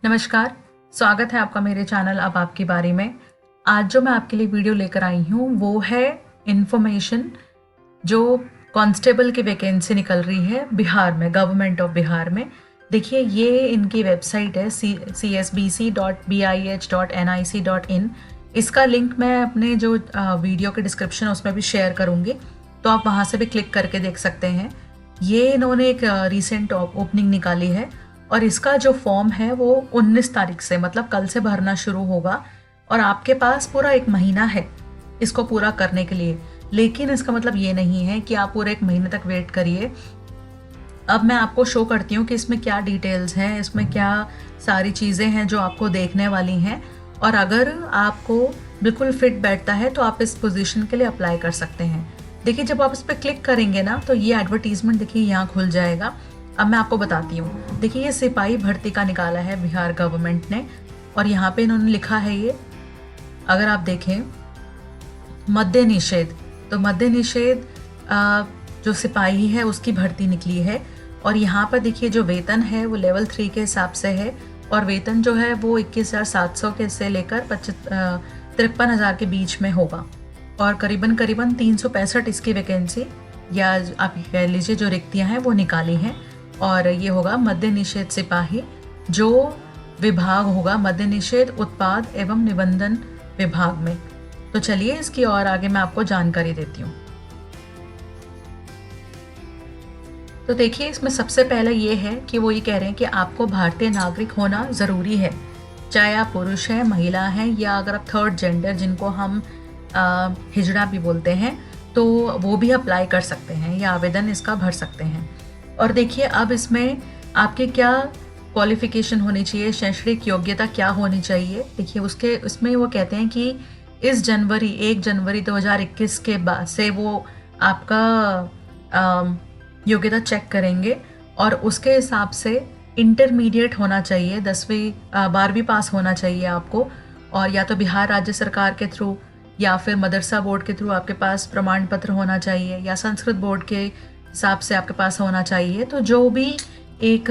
नमस्कार, स्वागत है आपका मेरे चैनल अब आपकी बारी में। आज जो मैं आपके लिए वीडियो लेकर आई हूँ वो है इन्फॉर्मेशन जो कांस्टेबल की वैकेंसी निकल रही है बिहार में, गवर्नमेंट ऑफ बिहार में। देखिए ये इनकी वेबसाइट है csbc.bih.nic.in। इसका लिंक मैं अपने जो वीडियो के डिस्क्रिप्शन है उसमें भी शेयर करूँगी, तो आप वहाँ से भी क्लिक करके देख सकते हैं। ये इन्होंने एक रिसेंट ओपनिंग निकाली है और इसका जो फॉर्म है वो 19 तारीख से मतलब कल से भरना शुरू होगा और आपके पास पूरा एक महीना है इसको पूरा करने के लिए। लेकिन इसका मतलब ये नहीं है कि आप पूरे एक महीने तक वेट करिए। अब मैं आपको शो करती हूँ कि इसमें क्या डिटेल्स हैं, इसमें क्या सारी चीज़ें हैं जो आपको देखने वाली हैं, और अगर आपको बिल्कुल फिट बैठता है तो आप इस पोजीशन के लिए अप्लाई कर सकते हैं। देखिए जब आप इस पर क्लिक करेंगे ना तो ये एडवर्टीजमेंट देखिए यहाँ खुल जाएगा। अब मैं आपको बताती हूँ। देखिए ये सिपाही भर्ती का निकाला है बिहार गवर्नमेंट ने और यहाँ पे इन्होंने लिखा है ये, अगर आप देखें मद्य निषेध, तो मद्य निषेध जो सिपाही है उसकी भर्ती निकली है। और यहाँ पर देखिए जो वेतन है वो लेवल 3 के हिसाब से है और वेतन जो है वो 21,700 के से लेकर 53,000 के बीच में होगा और करीबन 365 इसकी वैकेंसी या आप कह लीजिए जो रिक्तियाँ हैं वो निकाली हैं। और ये होगा मद्य निषेध सिपाही, जो विभाग होगा मद्य निषेध उत्पाद एवं निबंधन विभाग में। तो चलिए इसकी और आगे मैं आपको जानकारी देती हूँ। तो देखिए इसमें सबसे पहले ये है कि वो ये कह रहे हैं कि आपको भारतीय नागरिक होना ज़रूरी है, चाहे आप पुरुष हैं, महिला हैं, या अगर आप थर्ड जेंडर जिनको हम हिजड़ा भी बोलते हैं तो वो भी अप्लाई कर सकते हैं या आवेदन इसका भर सकते हैं। और देखिए अब इसमें आपके क्या क्वालिफिकेशन होनी चाहिए, शैक्षणिक योग्यता क्या होनी चाहिए। देखिए उसमें वो कहते हैं कि इस 1 जनवरी 2021 के बाद से वो आपका योग्यता चेक करेंगे और उसके हिसाब से इंटरमीडिएट होना चाहिए, 12वीं पास होना चाहिए आपको, और या तो बिहार राज्य सरकार के थ्रू या फिर मदरसा बोर्ड के थ्रू आपके पास प्रमाण पत्र होना चाहिए या संस्कृत बोर्ड के हिसाब से आपके पास होना चाहिए। तो जो भी एक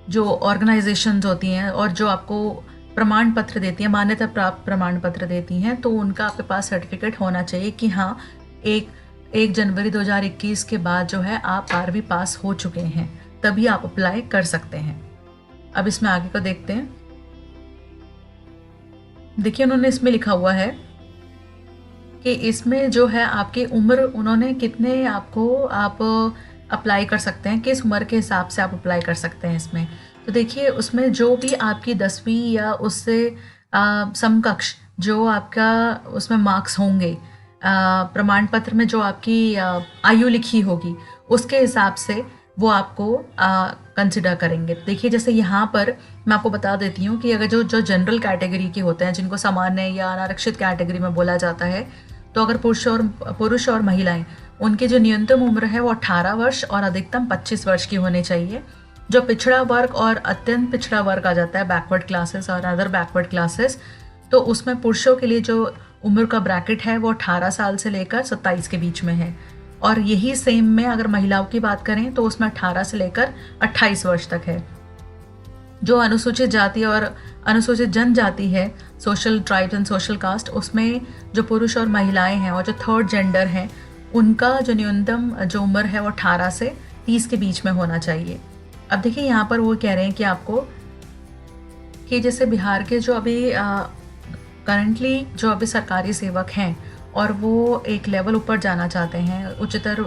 जो ऑर्गेनाइजेशंस होती हैं और जो आपको प्रमाण पत्र देती हैं, मान्यता प्राप्त प्रमाण पत्र देती हैं, तो उनका आपके पास सर्टिफिकेट होना चाहिए कि हाँ 1 जनवरी 2021 के बाद जो है आप 12वीं पास हो चुके हैं, तभी आप अप्लाई कर सकते हैं। अब इसमें आगे को देखते हैं। देखिए उन्होंने इसमें लिखा हुआ है कि इसमें जो है आपकी उम्र, उन्होंने कितने आप अप्लाई कर सकते हैं, किस उम्र के हिसाब से आप अप्लाई कर सकते हैं इसमें। तो देखिए उसमें जो भी आपकी 10वीं या उससे समकक्ष जो आपका उसमें मार्क्स होंगे, प्रमाण पत्र में जो आपकी आयु लिखी होगी उसके हिसाब से वो आपको कंसिडर करेंगे। देखिए जैसे यहाँ पर मैं आपको बता देती हूँ कि अगर जो जनरल कैटेगरी के होते हैं, जिनको सामान्य या अनारक्षित कैटेगरी में बोला जाता है, तो अगर पुरुष और महिलाएं, उनकी जो न्यूनतम उम्र है वो 18 वर्ष और अधिकतम 25 वर्ष की होनी चाहिए। जो पिछड़ा वर्ग और अत्यंत पिछड़ा वर्ग आ जाता है, बैकवर्ड क्लासेस और अदर बैकवर्ड क्लासेस, तो उसमें पुरुषों के लिए जो उम्र का ब्रैकेट है वो 18 साल से लेकर 27 के बीच में है। और यही सेम में अगर महिलाओं की बात करें तो उसमें 18 से लेकर 28 वर्ष तक है। जो अनुसूचित जाति और अनुसूचित जनजाति है, social tribes and social caste, उसमें जो पुरुष और महिलाएं हैं और जो थर्ड जेंडर हैं, उनका जो न्यूनतम जो उम्र है वो 18 से 30 के बीच में होना चाहिए। अब देखिए यहाँ पर वो कह रहे हैं कि आपको कि जैसे बिहार के जो अभी करंटली जो अभी सरकारी सेवक हैं और वो एक लेवल ऊपर जाना चाहते हैं, उच्चतर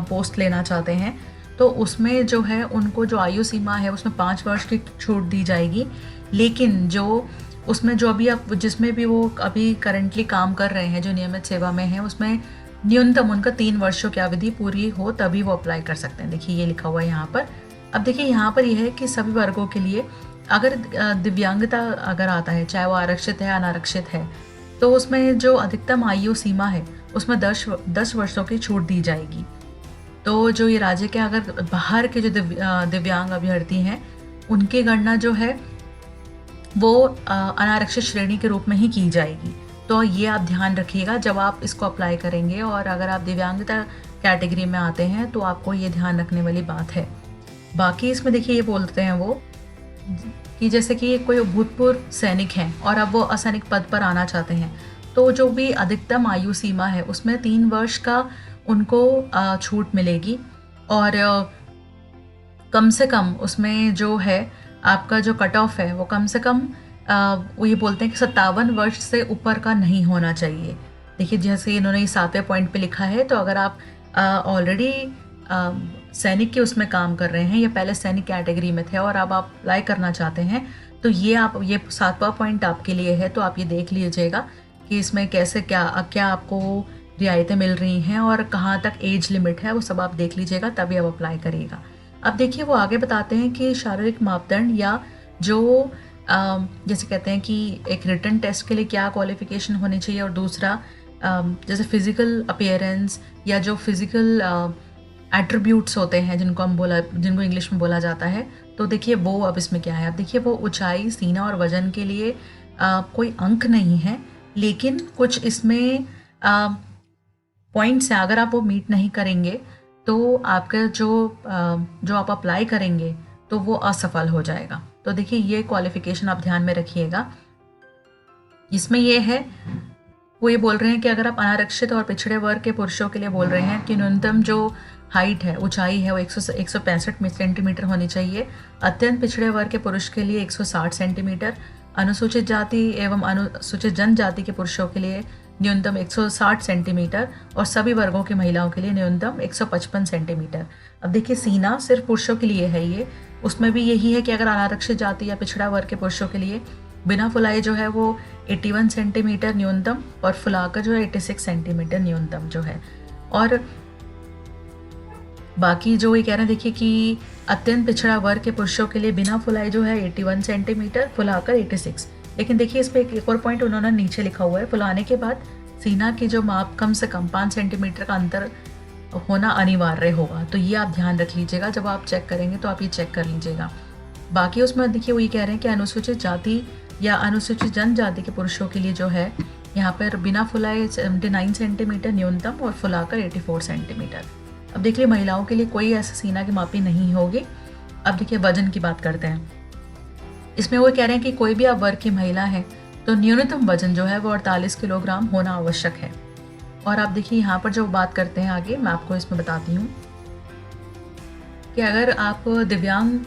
पोस्ट लेना चाहते हैं, तो उसमें जो है उनको जो आयु सीमा है उसमें 5 वर्ष की छूट दी जाएगी। लेकिन जो उसमें जो अभी आप जिसमें भी वो अभी करंटली काम कर रहे हैं, जो नियमित सेवा में है, उसमें न्यूनतम उनका 3 वर्षों की अवधि पूरी हो तभी वो अप्लाई कर सकते हैं। देखिए ये लिखा हुआ है यहाँ पर। अब देखिए यहाँ पर यह है कि सभी वर्गों के लिए अगर दिव्यांगता अगर आता है, चाहे वो आरक्षित है अनारक्षित है, तो उसमें जो अधिकतम आयु सीमा है उसमें 10 वर्षों की छूट दी जाएगी। तो जो ये राज्य के अगर बाहर के जो दिव्यांग अभ्यर्थी हैं, उनकी गणना जो है वो अनारक्षित श्रेणी के रूप में ही की जाएगी। तो ये आप ध्यान रखिएगा जब आप इसको अप्लाई करेंगे, और अगर आप दिव्यांगता कैटेगरी में आते हैं तो आपको ये ध्यान रखने वाली बात है। बाकी इसमें देखिए ये बोलते हैं वो कि जैसे कि कोई भूतपूर्व सैनिक हैं और अब वो असैनिक पद पर आना चाहते हैं, तो जो भी अधिकतम आयु सीमा है उसमें 3 वर्ष का उनको छूट मिलेगी। और कम से कम उसमें जो है आपका जो कट ऑफ है वो कम से कम वो ये बोलते हैं कि 57 वर्ष से ऊपर का नहीं होना चाहिए। देखिए जैसे इन्होंने ये 7वें पॉइंट पे लिखा है, तो अगर आप ऑलरेडी सैनिक के उसमें काम कर रहे हैं या पहले सैनिक कैटेगरी में थे और अब आप अप्लाई करना चाहते हैं, तो ये 7वां पॉइंट आपके लिए है। तो आप ये देख लीजिएगा कि इसमें कैसे क्या क्या आपको रियायतें मिल रही हैं और कहाँ तक एज लिमिट है, वो सब आप देख लीजिएगा तभी आप अप्लाई करिएगा। अब देखिए वो आगे बताते हैं कि शारीरिक मापदंड या जो जैसे कहते हैं कि एक रिटन टेस्ट के लिए क्या क्वालिफिकेशन होनी चाहिए, और दूसरा जैसे फिजिकल अपीयरेंस या जो फिजिकल एट्रीब्यूट्स होते हैं जिनको इंग्लिश में बोला जाता है, तो देखिए वो अब इसमें क्या है। अब देखिए वो ऊंचाई, सीना और वजन के लिए कोई अंक नहीं है, लेकिन कुछ इसमें पॉइंट्स हैं, अगर आप वो मीट नहीं करेंगे तो आपका जो आप अप्लाई करेंगे तो वो असफल हो जाएगा। तो देखिए ये क्वालिफिकेशन आप ध्यान में रखिएगा। इसमें ये है, वो ये बोल रहे हैं कि अगर आप अनारक्षित और पिछड़े वर्ग के पुरुषों के लिए बोल रहे हैं कि न्यूनतम जो हाइट है, ऊंचाई है, वो 165 सेंटीमीटर होनी चाहिए। अत्यंत पिछड़े वर्ग के पुरुष के लिए 160 सेंटीमीटर, अनुसूचित जाति एवं अनुसूचित जनजाति के पुरुषों के लिए न्यूनतम 160 सेंटीमीटर और सभी वर्गों की महिलाओं के लिए न्यूनतम 155 सेंटीमीटर। अब देखिए सीना सिर्फ पुरुषों के लिए है ये, उसमें भी यही है कि अगर अनारक्षित जाति या पिछड़ा वर्ग के पुरुषों के लिए बिना फुलाए जो है वो 81 सेंटीमीटर न्यूनतम और फुलाकर जो है 86 सेंटीमीटर न्यूनतम जो है। और बाकी जो ये कह रहे हैं देखिए कि अत्यंत पिछड़ा वर्ग के पुरुषों के लिए बिना फुलाए जो है 81 सेंटीमीटर, फुलाकर 86। लेकिन देखिए इस पर एक और पॉइंट उन्होंने नीचे लिखा हुआ है, फुलाने के बाद सीना की जो माप कम से कम 5 सेंटीमीटर का अंतर होना अनिवार्य होगा। तो ये आप ध्यान रख लीजिएगा, जब आप चेक करेंगे तो आप ये चेक कर लीजिएगा। बाकी उसमें देखिए वो ये कह रहे हैं कि अनुसूचित जाति या अनुसूचित जनजाति के पुरुषों के लिए जो है यहाँ पर बिना फुलाए 79 सेंटीमीटर न्यूनतम और फुलाकर 84 सेंटीमीटर। अब देखिए महिलाओं के लिए कोई ऐसा सीना की मापी नहीं होगी। अब देखिए वजन की बात करते हैं। इसमें वो कह रहे हैं कि कोई भी आप वर्ग की महिला है तो न्यूनतम वजन जो है वो 48 किलोग्राम होना आवश्यक है। और आप देखिए यहाँ पर जो बात करते हैं आगे, मैं आपको इसमें बताती हूँ कि अगर आप दिव्यांग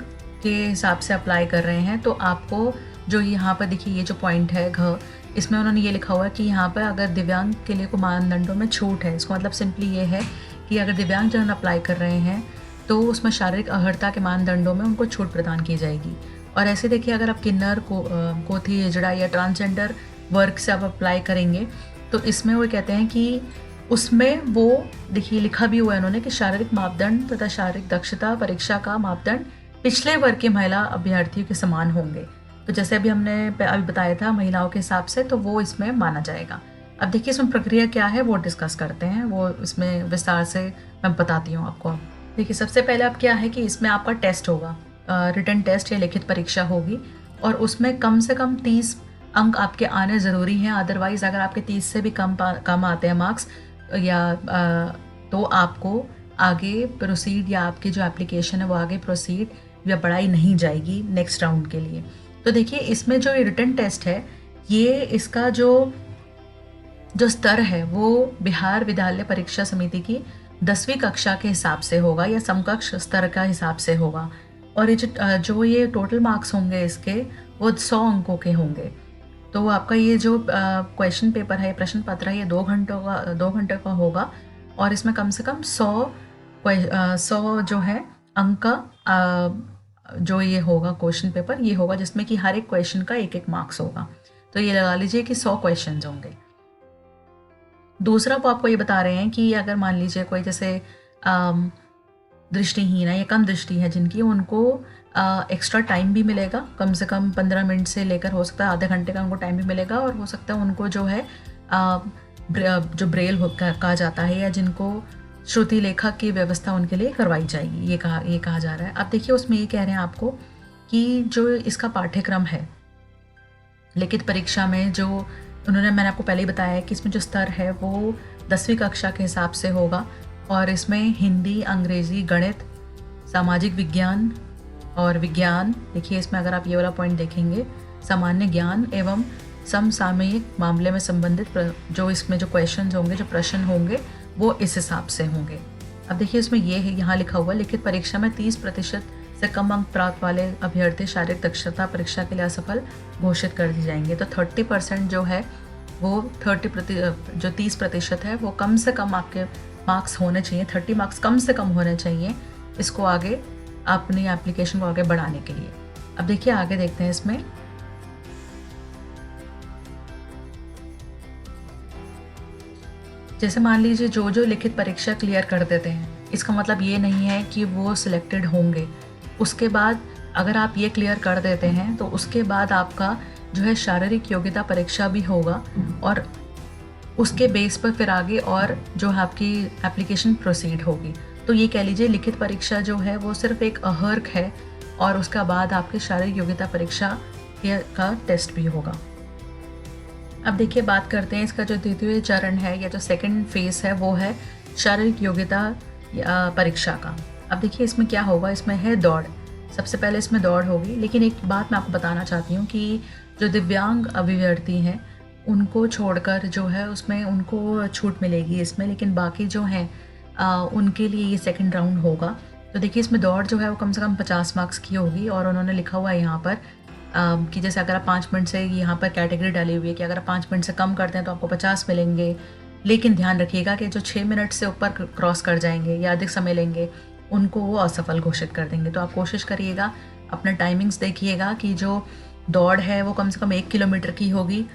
के हिसाब से अप्लाई कर रहे हैं तो आपको जो यहाँ पर देखिए ये जो पॉइंट है घ, इसमें उन्होंने ये लिखा हुआ है कि यहाँ पर अगर दिव्यांग के लिए कोई मानदंडों में छूट है। इसका मतलब सिंपली ये है कि अगर दिव्यांग जन अप्लाई कर रहे हैं तो उसमें शारीरिक अर्हता के मानदंडों में उनको छूट प्रदान की जाएगी। और ऐसे देखिए अगर आप किन्नर कोथी, हिजड़ा या ट्रांसजेंडर वर्ग से आप अप्लाई करेंगे तो इसमें वो कहते हैं कि उसमें वो देखिए लिखा भी हुआ है उन्होंने कि शारीरिक मापदंड तथा शारीरिक दक्षता परीक्षा का मापदंड पिछले वर्ग की महिला अभ्यर्थियों के समान होंगे। तो जैसे अभी हमने अभी बताया था महिलाओं के हिसाब से, तो वो इसमें माना जाएगा। अब देखिए इसमें प्रक्रिया क्या है वो डिस्कस करते हैं, वो इसमें विस्तार से मैं बताती हूँ आपको। देखिए सबसे पहले अब क्या है कि इसमें आपका टेस्ट होगा, रिटन टेस्ट या लिखित परीक्षा होगी और उसमें कम से कम 30 अंक आपके आने ज़रूरी हैं। अदरवाइज़ अगर आपके 30 से भी कम आते हैं मार्क्स या तो आपको आगे प्रोसीड या आपकी जो एप्लीकेशन है वो आगे प्रोसीड या बढ़ाई नहीं जाएगी नेक्स्ट राउंड के लिए। तो देखिए इसमें जो रिटन टेस्ट है ये इसका जो स्तर है वो बिहार विद्यालय परीक्षा समिति की 10वीं कक्षा के हिसाब से होगा या समकक्ष स्तर का हिसाब से होगा। और ये जो ये टोटल मार्क्स होंगे इसके वो 100 अंकों के होंगे। तो आपका ये जो क्वेश्चन पेपर है, प्रश्न पत्र है, ये 2 घंटे का होगा और इसमें कम से कम 100 जो है अंक का जो ये होगा क्वेश्चन पेपर ये होगा, जिसमें कि हर एक क्वेश्चन का 1-1 मार्क्स होगा। तो ये लगा लीजिए कि 100 क्वेश्चन होंगे। दूसरा वो आपको ये बता रहे हैं कि अगर मान लीजिए कोई जैसे दृष्टिहीन है या कम दृष्टि है जिनकी, उनको एक्स्ट्रा टाइम भी मिलेगा, कम से कम 15 मिनट से लेकर हो सकता है आधे घंटे का उनको टाइम भी मिलेगा। और हो सकता है उनको जो है जो ब्रेल कहा जाता है या जिनको श्रुति लेखक की व्यवस्था उनके लिए करवाई जाएगी, ये कहा जा रहा है। अब देखिए उसमें ये कह रहे हैं आपको कि जो इसका पाठ्यक्रम है लिखित परीक्षा में, जो मैंने आपको पहले ही बताया है कि इसमें जो स्तर है वो 10वीं कक्षा के हिसाब से होगा और इसमें हिंदी, अंग्रेज़ी, गणित, सामाजिक विज्ञान और विज्ञान। देखिए इसमें अगर आप ये वाला पॉइंट देखेंगे, सामान्य ज्ञान एवं समसामयिक मामले में संबंधित जो इसमें जो क्वेश्चन होंगे, जो प्रश्न होंगे, वो इस हिसाब से होंगे। अब देखिए इसमें ये है, यहाँ लिखा हुआ लिखित परीक्षा में 30% से कम अंक प्राप्त वाले अभ्यर्थी शारीरिक दक्षता परीक्षा के लिए असफल घोषित कर दी जाएंगे। तो 30% जो है वो 30% है वो कम से कम आपके मार्क्स होने चाहिए, 30 मार्क्स कम से कम होने चाहिए इसको आगे अपनी एप्लीकेशन को आगे बढ़ाने के लिए। अब देखिए आगे देखते हैं इसमें। जैसे मान लीजिए जो लिखित परीक्षा क्लियर कर देते हैं, इसका मतलब ये नहीं है कि वो सिलेक्टेड होंगे। उसके बाद अगर आप ये क्लियर कर देते हैं तो उसके बाद आपका जो है शारीरिक योग्यता परीक्षा भी होगा और उसके बेस पर फिर आगे और जो है आपकी एप्लीकेशन प्रोसीड होगी। तो ये कह लीजिए लिखित परीक्षा जो है वो सिर्फ एक अहर्क है और उसका बाद आपकी शारीरिक योग्यता परीक्षा का टेस्ट भी होगा। अब देखिए बात करते हैं इसका जो द्वितीय चरण है या जो सेकंड फेज है वो है शारीरिक योग्यता परीक्षा का। अब देखिए इसमें क्या होगा, इसमें है दौड़। सबसे पहले इसमें दौड़ होगी, लेकिन एक बात मैं आपको बताना चाहती हूँ कि जो दिव्यांग अभ्यर्थी हैं उनको छोड़कर जो है उसमें उनको छूट मिलेगी इसमें, लेकिन बाकी जो हैं उनके लिए ये सेकंड राउंड होगा। तो देखिए इसमें दौड़ जो है वो कम से कम 50 मार्क्स की होगी और उन्होंने लिखा हुआ है यहाँ पर कि जैसे अगर आप 5 मिनट से, यहाँ पर कैटेगरी डाली हुई है कि अगर आप 5 मिनट से कम करते हैं तो आपको 50 मिलेंगे, लेकिन ध्यान रखिएगा कि जो 6 मिनट से ऊपर क्रॉस कर जाएंगे या अधिक समय लेंगे उनको वो असफल घोषित कर देंगे। तो आप कोशिश करिएगा, अपने टाइमिंग्स देखिएगा कि जो दौड़ है वो कम से कम 1 किलोमीटर की होगी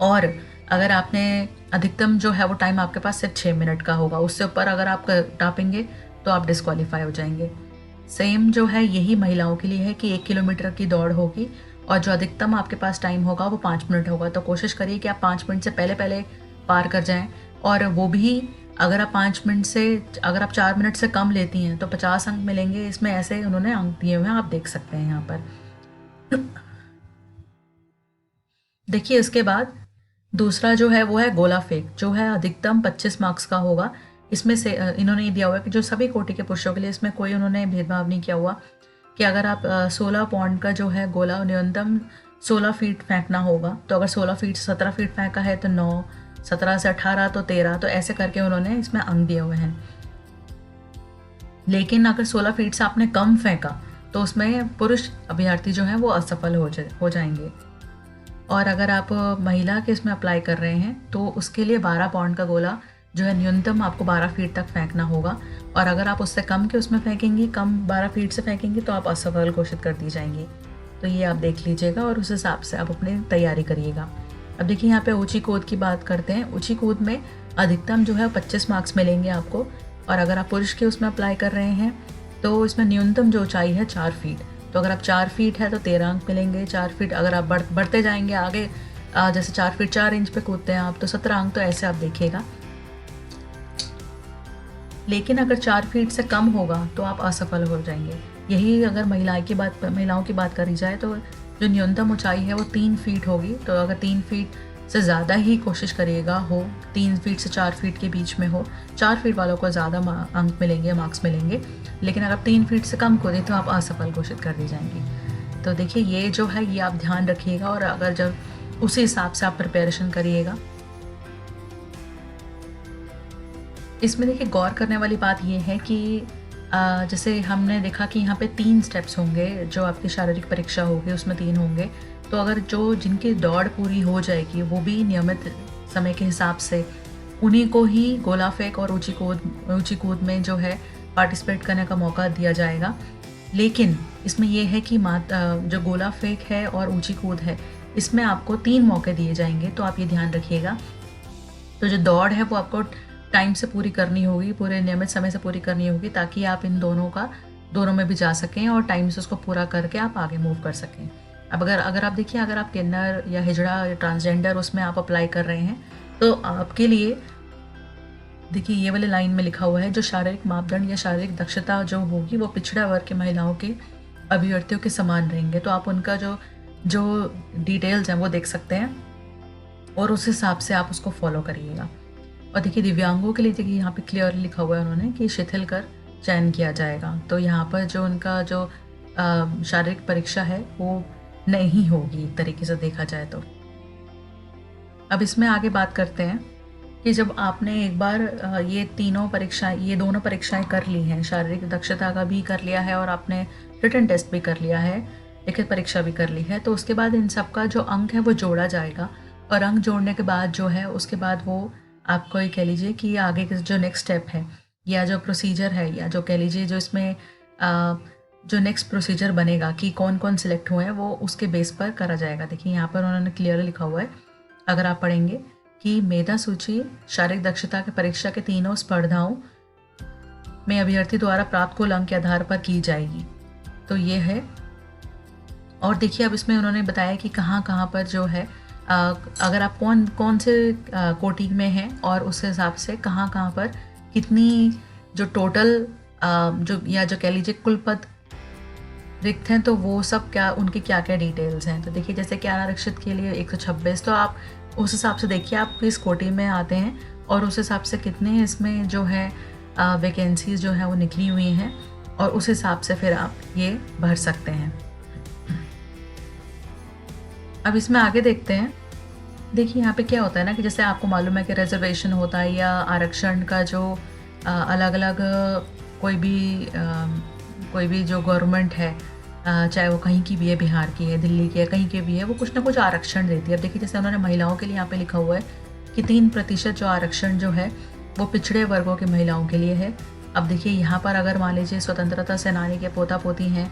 और अगर आपने अधिकतम जो है वो टाइम आपके पास सिर्फ 6 मिनट का होगा, उससे ऊपर अगर आप टापेंगे तो आप डिस्क्वालीफाई हो जाएंगे। सेम जो है यही महिलाओं के लिए है कि 1 किलोमीटर की दौड़ होगी और जो अधिकतम आपके पास टाइम होगा वो 5 मिनट होगा। तो कोशिश करिए कि आप 5 मिनट से पहले पार कर जाएं और वो भी अगर आप 5 मिनट से, अगर आप 4 मिनट से कम लेती हैं तो 50 अंक मिलेंगे। इसमें ऐसे उन्होंने अंक दिए हुए हैं, आप देख सकते हैं यहाँ पर। देखिए उसके बाद दूसरा जो है वो है गोला फेंक, जो है अधिकतम 25 मार्क्स का होगा। इसमें से इन्होंने ये दिया हुआ है कि जो सभी कोटि के पुरुषों के लिए, इसमें कोई उन्होंने भेदभाव नहीं किया हुआ कि अगर आप 16 पाउंड का जो है गोला न्यूनतम 16 फीट फेंकना होगा, तो अगर 16 फीट 17 फीट फेंका है तो 9, 17 से 18 तो 13, तो ऐसे करके उन्होंने इसमें अंक दिए हुए हैं। लेकिन अगर 16 फीट से आपने कम फेंका तो उसमें पुरुष अभ्यर्थी जो है वो असफल हो जाएंगे। और अगर आप महिला के इसमें अप्लाई कर रहे हैं तो उसके लिए 12 पाउंड का गोला जो है न्यूनतम आपको 12 फीट तक फेंकना होगा और अगर आप उससे कम के उसमें फेंकेंगी, कम 12 फीट से फेंकेंगी तो आप असफल घोषित कर दी जाएंगी। तो ये आप देख लीजिएगा और उस हिसाब से आप अपनी तैयारी करिएगा। अब देखिए यहाँ पे ऊंची कूद की बात करते हैं। ऊंची कूद में अधिकतम जो है 25 मार्क्स मिलेंगे आपको और अगर आप पुरुष के उसमें अप्लाई कर रहे हैं तो इसमें न्यूनतम जो ऊंचाई है 4 फीट। तो अगर आप 4 फीट है तो 13 अंक मिलेंगे। 4 फीट अगर आप बढ़ते जाएंगे आगे, जैसे 4 फीट 4 इंच पे कूदते हैं आप तो 17 अंक, तो ऐसे आप देखिएगा। लेकिन अगर 4 फीट से कम होगा तो आप असफल हो जाएंगे। यही अगर महिलाओं की बात करी जाए तो जो न्यूनतम ऊंचाई है वो 3 फीट होगी। तो अगर 3 फीट से ज़्यादा ही कोशिश करिएगा हो, 3 फीट से 4 फीट के बीच में हो, 4 फीट वालों को ज़्यादा अंक मिलेंगे, मार्क्स मिलेंगे। लेकिन अगर 3 फीट से कम कूदें तो आप असफल घोषित कर दी जाएंगी। तो देखिए ये जो है ये आप ध्यान रखिएगा और अगर जब उसी हिसाब से आप प्रिपरेशन करिएगा। इसमें देखिए गौर करने वाली बात ये है कि जैसे हमने देखा कि यहाँ पे 3 स्टेप्स होंगे, जो आपकी शारीरिक परीक्षा होगी उसमें 3 होंगे। तो अगर जिनकी दौड़ पूरी हो जाएगी वो भी नियमित समय के हिसाब से उन्हीं को ही गोला फेंक और ऊंची कूद में जो है पार्टिसिपेट करने का मौका दिया जाएगा। लेकिन इसमें यह है कि जो गोला फेंक है और ऊंची कूद है इसमें आपको 3 मौके दिए जाएंगे, तो आप ये ध्यान रखिएगा। तो जो दौड़ है वो आपको टाइम से पूरी करनी होगी, पूरे नियमित समय से पूरी करनी होगी, ताकि आप इन दोनों में भी जा सकें और टाइम से उसको पूरा करके आप आगे मूव कर सकें। अब अगर आप देखिए, अगर आप किन्नर या हिजड़ा या ट्रांसजेंडर उसमें आप अप्लाई कर रहे हैं तो आपके लिए देखिए ये वाले लाइन में लिखा हुआ है, जो शारीरिक मापदंड या शारीरिक दक्षता जो होगी वो पिछड़ा वर्ग के महिलाओं के अभ्यर्थियों के समान रहेंगे। तो आप उनका जो डिटेल्स हैं वो देख सकते हैं और उस हिसाब से आप उसको फॉलो करिएगा। और देखिए दिव्यांगों के लिए देखिए यहाँ पे क्लियरली लिखा हुआ है उन्होंने कि शिथिल कर चयन किया जाएगा। तो यहाँ पर जो उनका जो शारीरिक परीक्षा है वो नहीं होगी एक तरीके से देखा जाए तो। अब इसमें आगे बात करते हैं कि जब आपने एक बार ये दोनों परीक्षाएं कर ली हैं, शारीरिक दक्षता का भी कर लिया है और आपने रिटन टेस्ट भी कर लिया है, लिखित परीक्षा भी कर ली है, तो उसके बाद इन सब का जो अंक है वो जोड़ा जाएगा। और अंक जोड़ने के बाद जो है उसके बाद वो आपको ये कह लीजिए कि आगे के जो नेक्स्ट स्टेप है या जो प्रोसीजर है या जो कह लीजिए जो इसमें जो नेक्स्ट प्रोसीजर बनेगा कि कौन कौन सिलेक्ट हुए हैं वो उसके बेस पर करा जाएगा। देखिए यहाँ पर उन्होंने क्लियर लिखा हुआ है, अगर आप पढ़ेंगे कि मेधा सूची शारीरिक दक्षता की परीक्षा के तीनों स्पर्धाओं में अभ्यर्थी द्वारा प्राप्त कुल अंक के आधार पर की जाएगी। तो ये है। और देखिए अब इसमें उन्होंने बताया कि कहाँ कहाँ पर जो है अगर आप कौन से कोटि में हैं और उस हिसाब से कहाँ कहाँ पर कितनी जो टोटल जो कह लीजिए कुल पद रिक्त हैं, तो वो सब उनके क्या क्या डिटेल्स हैं। तो देखिए जैसे कि अनारक्षित के लिए 126, तो आप उस हिसाब से देखिए आप किस कोटि में आते हैं और उस हिसाब से कितने इसमें जो है वैकेंसीज जो है वो निकली हुई हैं और उस हिसाब से फिर आप ये भर सकते हैं। अब इसमें आगे देखते हैं। देखिए यहाँ पे क्या होता है ना कि जैसे आपको मालूम है कि रिजर्वेशन होता है या आरक्षण का जो अलग अलग कोई भी जो गवर्नमेंट है, चाहे वो कहीं की भी है, बिहार की है, दिल्ली की है, कहीं की भी है, वो कुछ ना कुछ आरक्षण देती है। अब देखिए जैसे उन्होंने महिलाओं के लिए यहाँ पे लिखा हुआ है कि 3% जो आरक्षण जो है वो पिछड़े वर्गों की महिलाओं के लिए है। अब देखिए यहाँ पर अगर मान लीजिए स्वतंत्रता सेनानी के पोता पोती हैं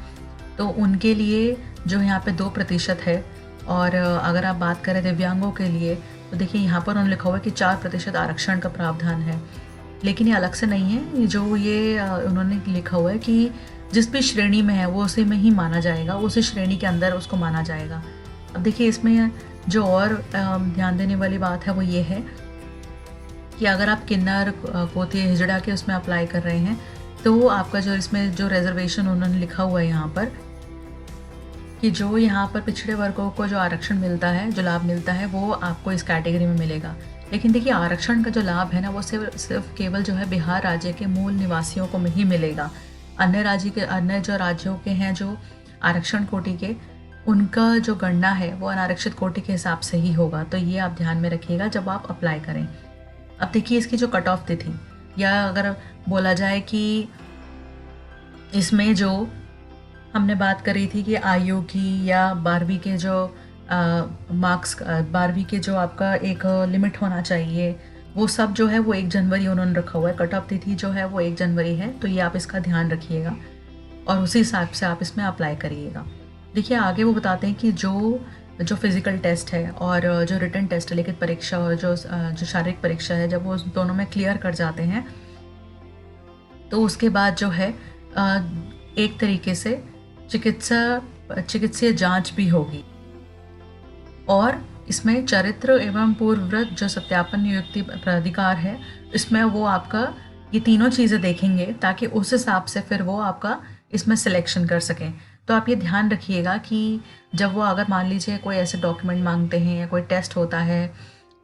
तो उनके लिए जो यहाँ पे 2% है। और अगर आप बात करें दिव्यांगों के लिए तो देखिए यहाँ पर उन्होंने लिखा हुआ है कि 4% आरक्षण का प्रावधान है। लेकिन ये अलग से नहीं है, जो उन्होंने लिखा हुआ है कि जिस भी श्रेणी में है वो उसी में ही माना जाएगा, उसी श्रेणी के अंदर उसको माना जाएगा। अब देखिए इसमें जो और ध्यान देने वाली बात है वो ये है कि अगर आप किन्नर पोती हिजड़ा के उसमें अप्लाई कर रहे हैं तो आपका जो इसमें जो रिजर्वेशन उन्होंने लिखा हुआ है यहाँ पर कि जो यहाँ पर पिछड़े वर्गों को जो आरक्षण मिलता है, जो लाभ मिलता है, वो आपको इस कैटेगरी में मिलेगा। लेकिन देखिए आरक्षण का जो लाभ है ना वो सिर्फ केवल जो है बिहार राज्य के मूल निवासियों को ही मिलेगा। अन्य जो राज्यों के हैं जो आरक्षण कोटि के, उनका जो गणना है वो अनारक्षित कोटि के हिसाब से ही होगा। तो ये आप ध्यान में रखिएगा जब आप अप्लाई करें। अब देखिए इसकी जो कट ऑफ तिथि, या अगर बोला जाए कि इसमें जो हमने बात करी थी कि आयु की या 12वीं के जो मार्क्स, 12वीं के जो आपका एक लिमिट होना चाहिए, वो सब जो है वो 1 जनवरी उन्होंने रखा हुआ है। कट ऑफ तिथि जो है वो 1 जनवरी है। तो ये आप इसका ध्यान रखिएगा और उसी हिसाब से आप इसमें अप्लाई करिएगा। देखिए आगे वो बताते हैं कि जो फिज़िकल टेस्ट है और जो रिटन टेस्ट है, लिखित परीक्षा और जो शारीरिक परीक्षा है, जब वो दोनों में क्लियर कर जाते हैं तो उसके बाद जो है एक तरीके से चिकित्सीय जांच भी होगी। और इसमें चरित्र एवं पूर्वव्रत जो सत्यापन नियुक्ति प्राधिकार है, इसमें वो आपका ये तीनों चीज़ें देखेंगे ताकि उस हिसाब से फिर वो आपका इसमें सिलेक्शन कर सकें। तो आप ये ध्यान रखिएगा कि जब वो अगर मान लीजिए कोई ऐसे डॉक्यूमेंट मांगते हैं या कोई टेस्ट होता है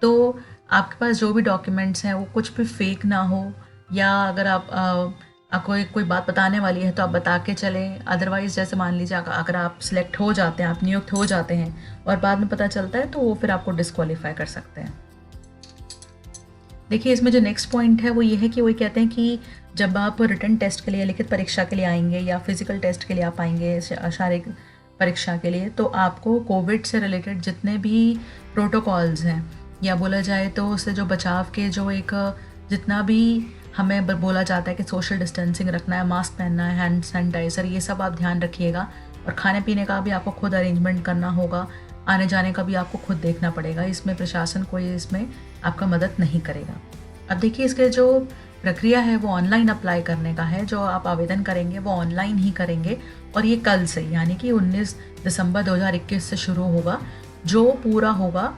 तो आपके पास जो भी डॉक्यूमेंट्स हैं वो कुछ भी फेक ना हो, या अगर आप कोई बात बताने वाली है तो आप बता के चलें। अदरवाइज़ जैसे मान लीजिए अगर आप सिलेक्ट हो जाते हैं, आप नियुक्त हो जाते हैं और बाद में पता चलता है तो वो फिर आपको डिस्क्वालीफाई कर सकते हैं। देखिए इसमें जो नेक्स्ट पॉइंट है वो ये है कि वही कहते हैं कि जब आप रिटन टेस्ट के लिए, लिखित परीक्षा के लिए आएंगे या फिजिकल टेस्ट के लिए आप आएंगे शारीरिक परीक्षा के लिए, तो आपको कोविड से रिलेटेड जितने भी प्रोटोकॉल्स हैं, या बोला जाए तो उससे जो बचाव के जो एक जितना भी हमें बोला जाता है कि सोशल डिस्टेंसिंग रखना है, मास्क पहनना है, हैंड सैनिटाइज़र, ये सब आप ध्यान रखिएगा। और खाने पीने का भी आपको खुद अरेंजमेंट करना होगा, आने जाने का भी आपको खुद देखना पड़ेगा। इसमें प्रशासन कोई इसमें आपका मदद नहीं करेगा। अब देखिए इसके जो प्रक्रिया है वो ऑनलाइन अप्लाई करने का है। जो आप आवेदन करेंगे वो ऑनलाइन ही करेंगे और ये कल से यानी कि 19 दिसंबर 2021 से शुरू होगा, जो पूरा होगा,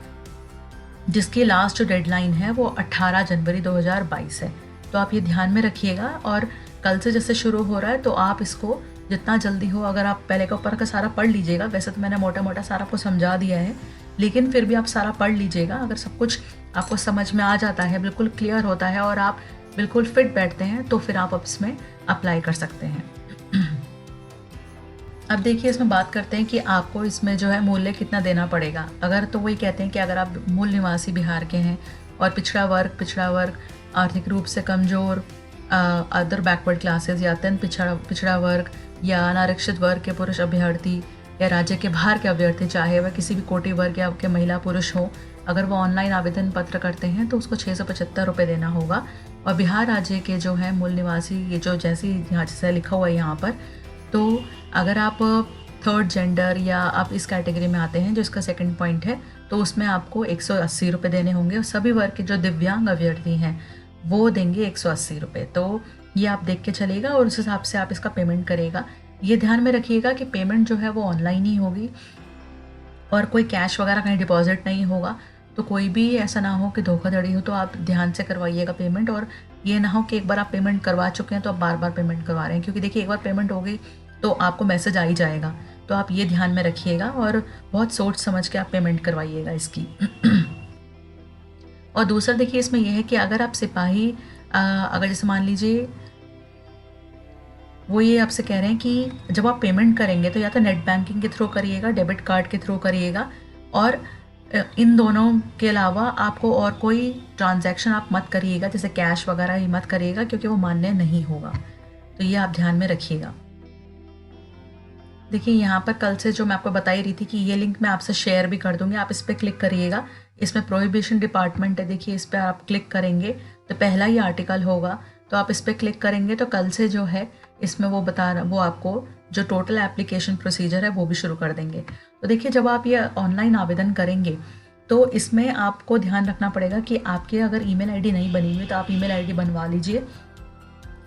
जिसकी लास्ट जो डेडलाइन है वो 18 जनवरी 2022 है। तो आप ये ध्यान में रखिएगा। और कल से जैसे शुरू हो रहा है तो आप इसको जितना जल्दी हो, अगर आप पहले का ऊपर का सारा पढ़ लीजिएगा, वैसे तो मैंने मोटा मोटा सारा आपको समझा दिया है, लेकिन फिर भी आप सारा पढ़ लीजिएगा। अगर सब कुछ आपको समझ में आ जाता है, बिल्कुल क्लियर होता है और आप बिल्कुल फिट बैठते हैं तो फिर आप इसमें अप्लाई कर सकते हैं। अब देखिए इसमें बात करते हैं कि आपको इसमें जो है मूल्य कितना देना पड़ेगा। अगर तो वही कहते हैं कि अगर आप मूल निवासी बिहार के हैं और पिछड़ा वर्ग, आर्थिक रूप से कमज़ोर, अदर बैकवर्ड क्लासेस या अत्यंत पिछड़ा वर्ग या अनारक्षित वर्ग के पुरुष अभ्यर्थी या राज्य के बाहर के अभ्यर्थी, चाहे वह किसी भी कोटि वर्ग या के महिला पुरुष हो, अगर वो ऑनलाइन आवेदन पत्र करते हैं तो उसको 675 रुपये देना होगा। और बिहार राज्य के जो है मूल निवासी, ये जो जैसे लिखा हुआ है यहाँ पर, तो अगर आप थर्ड जेंडर या आप इस कैटेगरी में आते हैं जो इसका सेकंड पॉइंट है, तो उसमें आपको 180 रुपये देने होंगे। और सभी वर्ग के जो दिव्यांग अभ्यर्थी हैं वो देंगे 180 रुपये। तो ये आप देख के चलेगा और उस हिसाब से आप इसका पेमेंट करेगा। ये ध्यान में रखिएगा कि पेमेंट जो है वो ऑनलाइन ही होगी और कोई कैश वगैरह कहीं डिपॉजिट नहीं होगा। तो कोई भी ऐसा ना हो कि धोखाधड़ी हो, तो आप ध्यान से करवाइएगा पेमेंट। और ये ना हो कि एक बार आप पेमेंट करवा चुके हैं तो आप बार बार पेमेंट करवा रहे हैं, क्योंकि देखिए एक बार पेमेंट हो गई तो आपको मैसेज आ ही जाएगा। तो आप ये ध्यान में रखिएगा और बहुत सोच समझ के आप पेमेंट करवाइएगा इसकी। और दूसरा देखिए इसमें यह है कि अगर आप सिपाही, अगर जैसे मान लीजिए वो ये आपसे कह रहे हैं कि जब आप पेमेंट करेंगे तो या तो नेट बैंकिंग के थ्रू करिएगा, डेबिट कार्ड के थ्रू करिएगा, और इन दोनों के अलावा आपको और कोई ट्रांजैक्शन आप मत करिएगा, जैसे कैश वगैरह ही मत करिएगा, क्योंकि वो मान्य नहीं होगा। तो ये आप ध्यान में रखिएगा। देखिए यहाँ पर कल से जो मैं आपको बता ही रही थी कि ये लिंक मैं आपसे शेयर भी कर दूंगी, आप इस पर क्लिक करिएगा। इसमें प्रोहिबिशन डिपार्टमेंट है, देखिए इस पर आप क्लिक करेंगे तो पहला ही आर्टिकल होगा, तो आप इस पर क्लिक करेंगे तो कल से जो है इसमें वो आपको जो टोटल एप्लीकेशन प्रोसीजर है वो भी शुरू कर देंगे। तो देखिए जब आप ये ऑनलाइन आवेदन करेंगे तो इसमें आपको ध्यान रखना पड़ेगा कि आपके अगर ईमेल आईडी नहीं बनी हुई तो आप ईमेल आईडी बनवा लीजिए,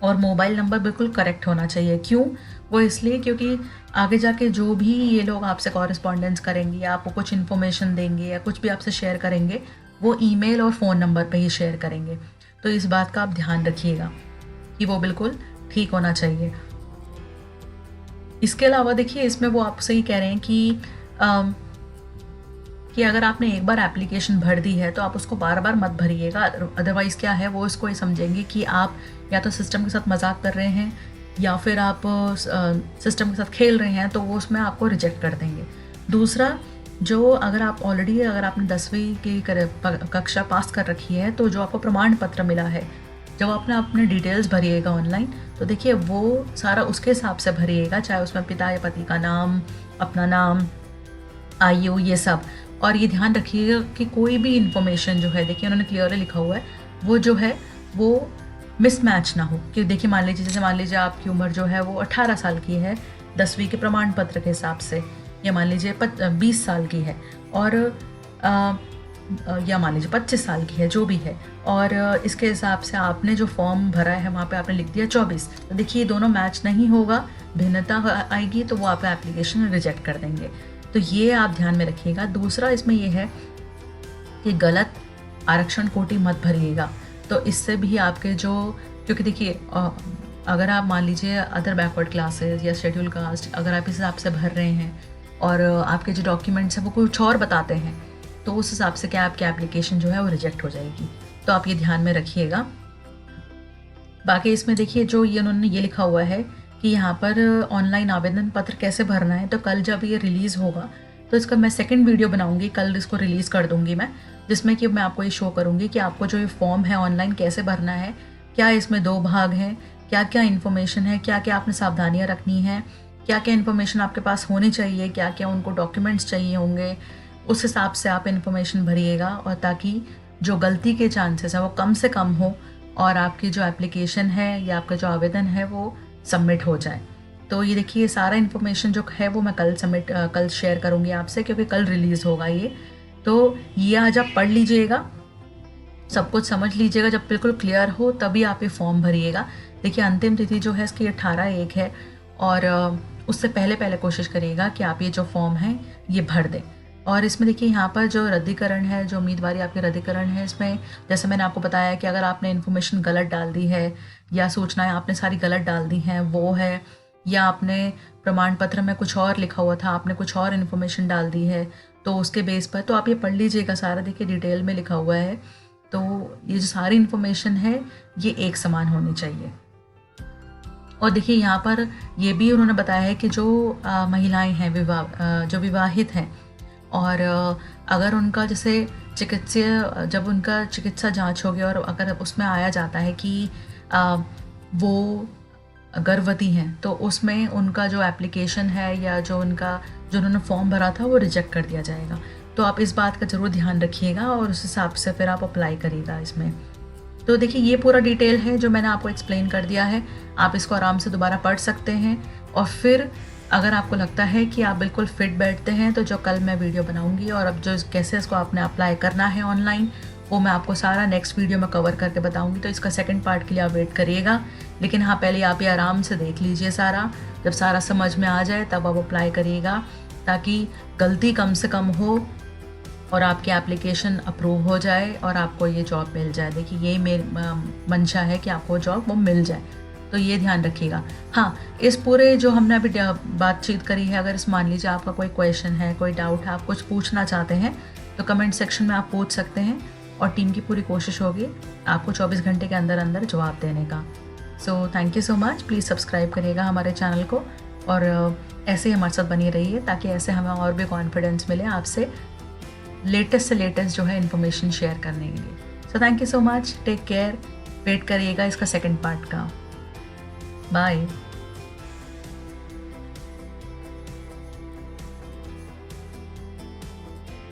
और मोबाइल नंबर बिल्कुल करेक्ट होना चाहिए। क्यों? वो इसलिए क्योंकि आगे जाके जो भी ये लोग आपसे कॉरेस्पॉन्डेंस करेंगे या आपको कुछ इन्फॉर्मेशन देंगे या कुछ भी आपसे शेयर करेंगे, वो ईमेल और फ़ोन नंबर पे ही शेयर करेंगे। तो इस बात का आप ध्यान रखिएगा कि वो बिल्कुल ठीक होना चाहिए। इसके अलावा देखिए इसमें वो आपसे ही कह रहे हैं कि अगर आपने एक बार एप्लीकेशन भर दी है तो आप उसको बार बार मत भरिएगा, अदरवाइज़ क्या है वो इसको ये समझेंगे कि आप या तो सिस्टम के साथ मजाक कर रहे हैं या फिर आप सिस्टम के साथ खेल रहे हैं, तो वो उसमें आपको रिजेक्ट कर देंगे। दूसरा, जो अगर आपने 10वीं की कक्षा पास कर रखी है तो जो आपको प्रमाण पत्र मिला है, जब आपने अपने डिटेल्स भरिएगा ऑनलाइन, तो देखिए वो सारा उसके हिसाब से भरिएगा, चाहे उसमें पिता या पति का नाम, अपना नाम, आयु, ये सब। और ये ध्यान रखिएगा कि कोई भी इंफॉर्मेशन जो है, देखिए उन्होंने क्लियरली लिखा हुआ है, वो जो है वो मिसमैच ना हो। कि देखिए मान लीजिए आपकी उम्र जो है वो 18 साल की है 10वीं के प्रमाण पत्र के हिसाब से, या मान लीजिए 20 साल की है, और या मान लीजिए 25 साल की है, जो भी है, और इसके हिसाब से आपने जो फॉर्म भरा है वहाँ पे आपने लिख दिया 24, तो देखिए दोनों मैच नहीं होगा, भिन्नता आएगी, तो वो आप एप्लीकेशन रिजेक्ट कर देंगे। तो ये आप ध्यान में रखिएगा। दूसरा इसमें ये है कि गलत आरक्षण कोटि मत भरिएगा, तो इससे भी आपके क्योंकि देखिए अगर आप मान लीजिए अदर बैकवर्ड क्लासेस या शेड्यूल कास्ट, अगर आप इस हिसाब से भर रहे हैं और आपके जो डॉक्यूमेंट्स हैं वो कुछ और बताते हैं, तो उस हिसाब से क्या आपकी एप्लीकेशन जो है वो रिजेक्ट हो जाएगी। तो आप ये ध्यान में रखिएगा। बाकी इसमें देखिए जो उन्होंने ये लिखा हुआ है कि यहाँ पर ऑनलाइन आवेदन पत्र कैसे भरना है, तो कल जब ये रिलीज़ होगा तो इसका मैं सेकंड वीडियो बनाऊंगी, कल इसको रिलीज़ कर दूंगी मैं, जिसमें कि मैं आपको ये शो करूंगी कि आपको जो ये फॉर्म है ऑनलाइन कैसे भरना है, क्या इसमें 2 भाग हैं, क्या क्या इन्फॉर्मेशन है, क्या क्या आपने सावधानियाँ रखनी है, क्या क्या इन्फॉर्मेशन आपके पास होनी चाहिए, क्या क्या उनको डॉक्यूमेंट्स चाहिए होंगे, उस हिसाब से आप इन्फॉर्मेशन भरिएगा, और ताकि जो गलती के चांसेस है वो कम से कम हो और आपकी जो एप्लीकेशन है या आपका जो आवेदन है वो सबमिट हो जाए। तो ये देखिए सारा इन्फॉर्मेशन जो है वो मैं कल शेयर करूँगी आपसे, क्योंकि कल रिलीज़ होगा ये। तो ये आज आप पढ़ लीजिएगा, सब कुछ समझ लीजिएगा, जब बिल्कुल क्लियर हो तभी आप ये फॉर्म भरिएगा। देखिए अंतिम तिथि जो है इसकी 18/1 है, और उससे पहले कोशिश करिएगा कि आप ये जो फॉर्म है ये भर दें। और इसमें देखिए यहाँ पर जो रद्दीकरण है, जो उम्मीदवारी आपकी रद्दीकरण है, इसमें जैसे मैंने आपको बताया कि अगर आपने इन्फॉर्मेशन गलत डाल दी है या सूचनाएं आपने सारी गलत डाल दी हैं वो है, या आपने प्रमाण पत्र में कुछ और लिखा हुआ था, आपने कुछ और इन्फॉर्मेशन डाल दी है, तो उसके बेस पर तो आप ये पढ़ लीजिएगा सारा, देखिए डिटेल में लिखा हुआ है तो ये जो सारी इन्फॉर्मेशन है ये एक समान होनी चाहिए। और देखिए यहाँ पर ये भी उन्होंने बताया है कि जो महिलाएं हैं जो विवाहित हैं और अगर उनका जैसे जब उनका चिकित्सा जांच होगी और अगर उसमें आया जाता है कि वो गर्भवती हैं, तो उसमें उनका जो एप्लीकेशन है या जो उन्होंने फॉर्म भरा था वो रिजेक्ट कर दिया जाएगा। तो आप इस बात का ज़रूर ध्यान रखिएगा और उस हिसाब से फिर आप अप्लाई करिएगा इसमें। तो देखिए ये पूरा डिटेल है जो मैंने आपको एक्सप्लेन कर दिया है। आप इसको आराम से दोबारा पढ़ सकते हैं और फिर अगर आपको लगता है कि आप बिल्कुल फिट बैठते हैं तो जो कल मैं वीडियो बनाऊंगी और अब जो कैसे इसको आपने अप्लाई करना है ऑनलाइन, वो मैं आपको सारा नेक्स्ट वीडियो में कवर करके बताऊंगी। तो इसका सेकंड पार्ट के लिए आप वेट करिएगा। लेकिन हाँ, पहले आप ये आराम से देख लीजिए सारा। जब सारा समझ में आ जाए तब आप अप्लाई करिएगा, ताकि गलती कम से कम हो और आपकी एप्लीकेशन अप्रूव हो जाए और आपको ये जॉब मिल जाए। देखिए यही मेरी मंशा है कि आपको जॉब वो मिल जाए, तो ये ध्यान रखिएगा। हाँ, इस पूरे जो हमने अभी बातचीत करी है, अगर इस मान लीजिए आपका कोई क्वेश्चन है, कोई डाउट है, आप कुछ पूछना चाहते हैं तो कमेंट सेक्शन में आप पूछ सकते हैं और टीम की पूरी कोशिश होगी आपको 24 घंटे के अंदर अंदर जवाब देने का। सो thank you so much. Please subscribe करिएगा हमारे चैनल को और ऐसे ही हमारे साथ बनी रहिए, ताकि ऐसे हमें और भी कॉन्फिडेंस मिले आपसे लेटेस्ट से लेटेस्ट जो है इन्फॉर्मेशन शेयर करने के लिए। So thank you so much, take care. Wait करिएगा इसका सेकंड पार्ट का। बाय।